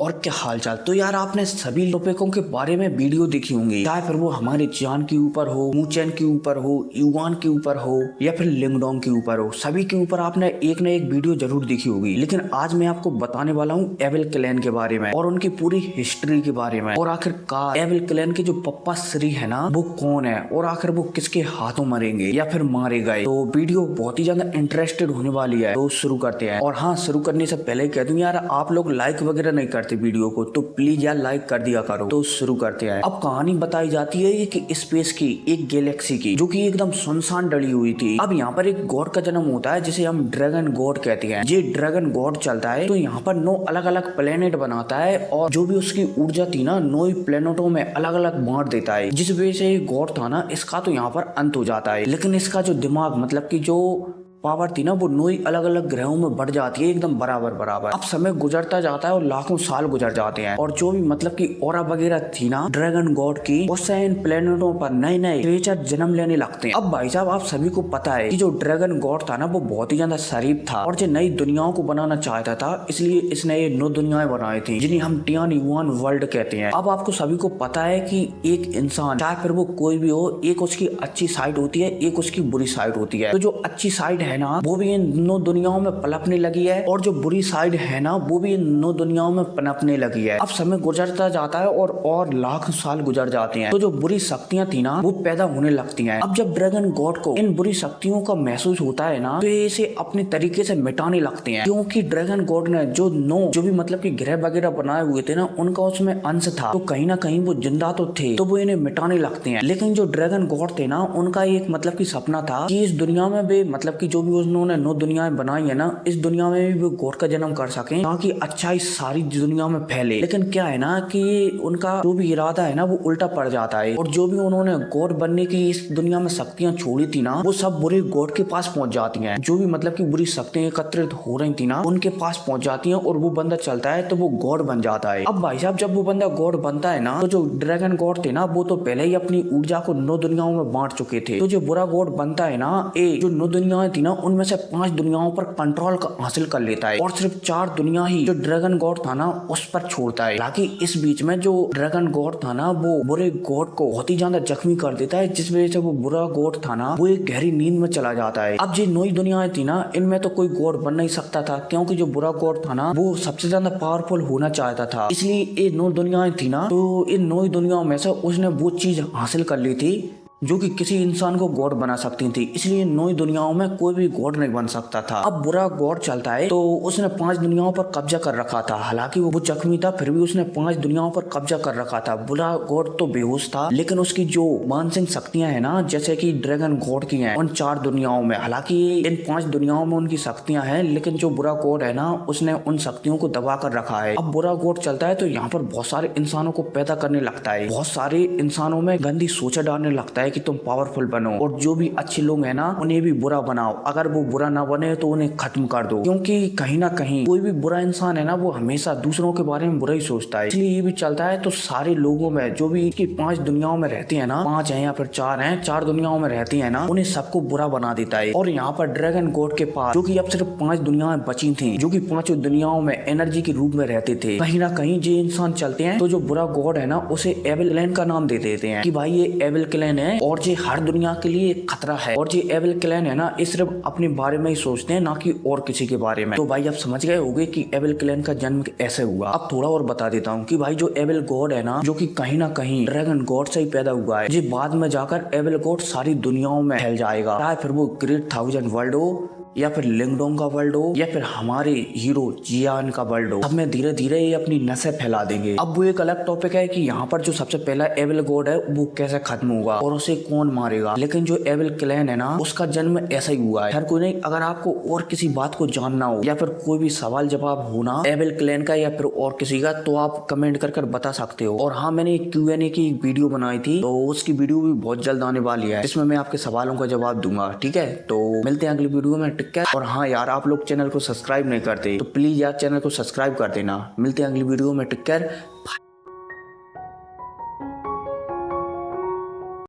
और क्या हालचाल। तो यार आपने सभी टॉपिकों के बारे में वीडियो देखी होंगी, चाहे फिर वो हमारे चान के ऊपर हो, मूचैन के ऊपर हो, युवान के ऊपर हो या फिर लिंगडोंग के ऊपर हो, सभी के ऊपर आपने एक न एक वीडियो जरूर देखी होगी। लेकिन आज मैं आपको बताने वाला हूँ एविल क्लैन के बारे में और उनकी पूरी हिस्ट्री के बारे में, और आखिरकार एविल क्लैन के जो पप्पा श्री है ना वो कौन है और आखिर वो किसके हाथों मरेंगे या फिर मारे गए। तो वीडियो बहुत ही ज्यादा इंटरेस्टेड होने वाली है, तो शुरू करते हैं। और हाँ, शुरू करने से पहले कह दूं यार, आप लोग लाइक वगैरह नहीं करते वीडियो को, तो प्लीज यार लाइक कर दिया करो। तो शुरू करते हैं। अब कहानी बताई जाती है कि स्पेस की एक गैलेक्सी की, जो कि एकदम सुनसान डली हुई थी। अब यहाँ पर एक गॉड का जन्म होता है जिसे हम ड्रैगन गॉड कहते हैं। ये ड्रैगन गॉड चलता है तो यहाँ पर 9 अलग अलग प्लेनेट बनाता है और जो भी उसकी ऊर्जा थी ना 9 प्लेनेटों में अलग अलग बांट देता है। जिस वजह से ये गॉड था ना, इसका तो यहाँ पर अंत हो जाता है। लेकिन इसका जो दिमाग मतलब की जो पावर थी ना वो 9 अलग अलग ग्रहों में बढ़ जाती है, एकदम बराबर बराबर। अब समय गुजरता जाता है और लाखों साल गुजर जाते हैं और जो भी मतलब की ऑरा वगैरह थी ना ड्रैगन गॉड की, उससे इन प्लेनेटों पर नए नए क्रिएचर जन्म लेने लगते हैं। अब भाई साहब आप सभी को पता है कि जो ड्रैगन गॉड था ना वो बहुत ही ज्यादा शरीफ था और जो नई दुनियाओं को बनाना चाहता था, इसलिए इसने ये 9 दुनियाएं बनाई थी जिन्हें हम टियान युवान वर्ल्ड कहते हैं। अब आपको सभी को पता है कि एक इंसान चाहे फिर वो कोई भी हो, एक उसकी अच्छी साइड होती है, एक उसकी बुरी साइड होती है। तो जो अच्छी साइड है ना वो भी इन 9 दुनियाओं में पनपने लगी है और जो बुरी साइड है ना वो भी इन 9 दुनियाओं में पनपने लगी है। अब समय गुजरता जाता है और लाख साल गुजर जाते हैं तो जो बुरी शक्तियां थी ना वो पैदा होने लगती हैं। अब जब ड्रैगन गॉड को इन बुरी शक्तियों का महसूस होता है ना तो ये इसे अपने तरीके से मिटाने लगते हैं, क्योंकि ड्रैगन गॉड ने जो 9 जो भी मतलब की ग्रह वगैरह बनाए हुए थे ना उनका उसमें अंश था, तो कहीं ना कहीं वो जिंदा तो थे, तो वो इन्हें मिटाने लगते हैं। लेकिन जो ड्रैगन गॉड थे ना उनका एक मतलब की सपना था कि इस दुनिया में भी मतलब की जो भी उन्होंने 9 दुनियाएं बनाई है ना, इस दुनिया में भी वो गॉड का जन्म कर सकें ताकि अच्छाई सारी दुनिया में फैले। लेकिन क्या है ना कि उनका जो भी इरादा है ना वो उल्टा पड़ जाता है और जो भी उन्होंने गॉड बनने की इस दुनिया में शक्तियां छोड़ी थी ना वो सब बुरे गॉड के पास पहुंच जाती हैं। जो भी मतलब की बुरी शक्तियां एकत्रित हो रही थी ना उनके पास पहुंच जाती हैं और वो बंदा चलता है तो वो गॉड बन जाता है। अब भाई साहब जब वो बंदा गॉड बनता है ना तो जो ड्रैगन गॉड थे ना वो तो पहले ही अपनी ऊर्जा को 9 दुनियाओं में बांट चुके थे। तो जो बुरा गॉड बनता है ना, जो 9 दुनियाएं थी ना उनमें से 5 दुनियाओं पर कंट्रोल हासिल कर लेता है और सिर्फ 4 दुनिया ही जो ड्रैगन गॉड था ना उस पर छोड़ता है। ताकि इस बीच में जो ड्रैगन गॉड था ना वो बुरे गॉड को बहुत ही ज्यादा जख्मी कर देता है, जिस वजह से वो बुरा गॉड था ना वो एक गहरी नींद में चला जाता है। अब जो 9 दुनियाएं थी ना इनमें तो कोई गॉड बन नहीं सकता था, क्योंकि जो बुरा गॉड था ना वो सबसे ज्यादा पावरफुल होना चाहता था। इसलिए ये 9 दुनियाएं थी ना तो इन 9 दुनियाओं में से उसने वो चीज हासिल कर ली थी जो कि किसी इंसान को गॉड बना सकती थी। इसलिए 9 दुनियाओं में कोई भी गॉड नहीं बन सकता था। अब बुरा गॉड चलता है तो उसने 5 दुनियाओं पर कब्जा कर रखा था। हालांकि वो जख्मी था फिर भी उसने 5 दुनियाओं पर कब्जा कर रखा था। बुरा गॉड तो बेहोश था लेकिन उसकी जो मानसिक शक्तियां है ना जैसे कि ड्रैगन गॉड की हैं उन 4 दुनियाओं में, हालांकि इन 5 दुनियाओं में उनकी शक्तियां हैं लेकिन जो बुरा गॉड है ना उसने उन शक्तियों को दबा कर रखा है। अब बुरा गॉड चलता है तो यहाँ पर बहुत सारे इंसानों को पैदा करने लगता है, बहुत सारे इंसानों में गंदी सोचा डालने लगता है कि तुम पावरफुल बनो और जो भी अच्छे लोग हैं ना उन्हें भी बुरा बनाओ, अगर वो बुरा ना बने तो उन्हें खत्म कर दो। क्योंकि कहीं ना कहीं कोई भी बुरा इंसान है ना वो हमेशा दूसरों के बारे में बुरा ही सोचता है, इसलिए ये भी चलता है। तो सारे लोगों में जो भी की 5 दुनियाओं में रहते हैं ना, 5 है या फिर 4 हैं, 4 दुनियाओं में रहती है ना, उन्हें सबको बुरा बना देता है। और यहाँ पर ड्रैगन गॉड के पास जो की अब सिर्फ 5 दुनियाएं बची थी, जो की 5 दुनियाओं में एनर्जी के रूप में रहते थे। कहीं ना कहीं जो इंसान चलते हैं तो जो बुरा गॉड है ना उसे एविल क्लैन का नाम दे देते हैं कि भाई ये एविल क्लैन है और ये हर दुनिया के लिए एक खतरा है। और जो एविल क्लैन है ना ये सिर्फ अपने बारे में ही सोचते हैं, ना कि और किसी के बारे में। तो भाई आप समझ गए होंगे कि एविल क्लैन का जन्म ऐसे हुआ। अब थोड़ा और बता देता हूँ कि भाई जो एविल गॉड है ना जो कि कहीं ना कहीं ड्रैगन गॉड से ही पैदा हुआ है, जो बाद में जाकर एविल गॉड सारी दुनियाओं में फैल जाएगा, चाहे फिर वो ग्रेट 1000 वर्ल्ड हो या फिर लिंगडोंग का वर्ल्ड हो या फिर हमारे हीरो जियान का वर्ल्ड हो, सब में धीरे धीरे ये अपनी नसें फैला देंगे। अब वो एक अलग टॉपिक है कि यहाँ पर जो सबसे पहला एविल गॉड है वो कैसे खत्म होगा और उसे कौन मारेगा। लेकिन जो एविल क्लैन है ना उसका जन्म ऐसा ही हुआ है। हर कोई नहीं, अगर आपको और किसी बात को जानना हो या फिर कोई भी सवाल जवाब होना एविल क्लैन का या फिर और किसी का, तो आप कमेंट कर बता सकते हो। और हाँ, मैंने Q&A की वीडियो बनाई थी तो उसकी वीडियो भी बहुत जल्द आने वाली है जिसमें मैं आपके सवालों का जवाब दूंगा। ठीक है, तो मिलते हैं अगली वीडियो में। और हाँ यार, आप लोग चैनल को सब्सक्राइब नहीं करते तो प्लीज यार चैनल को सब्सक्राइब कर देना। मिलते हैं अगली वीडियो में। Take care, bye.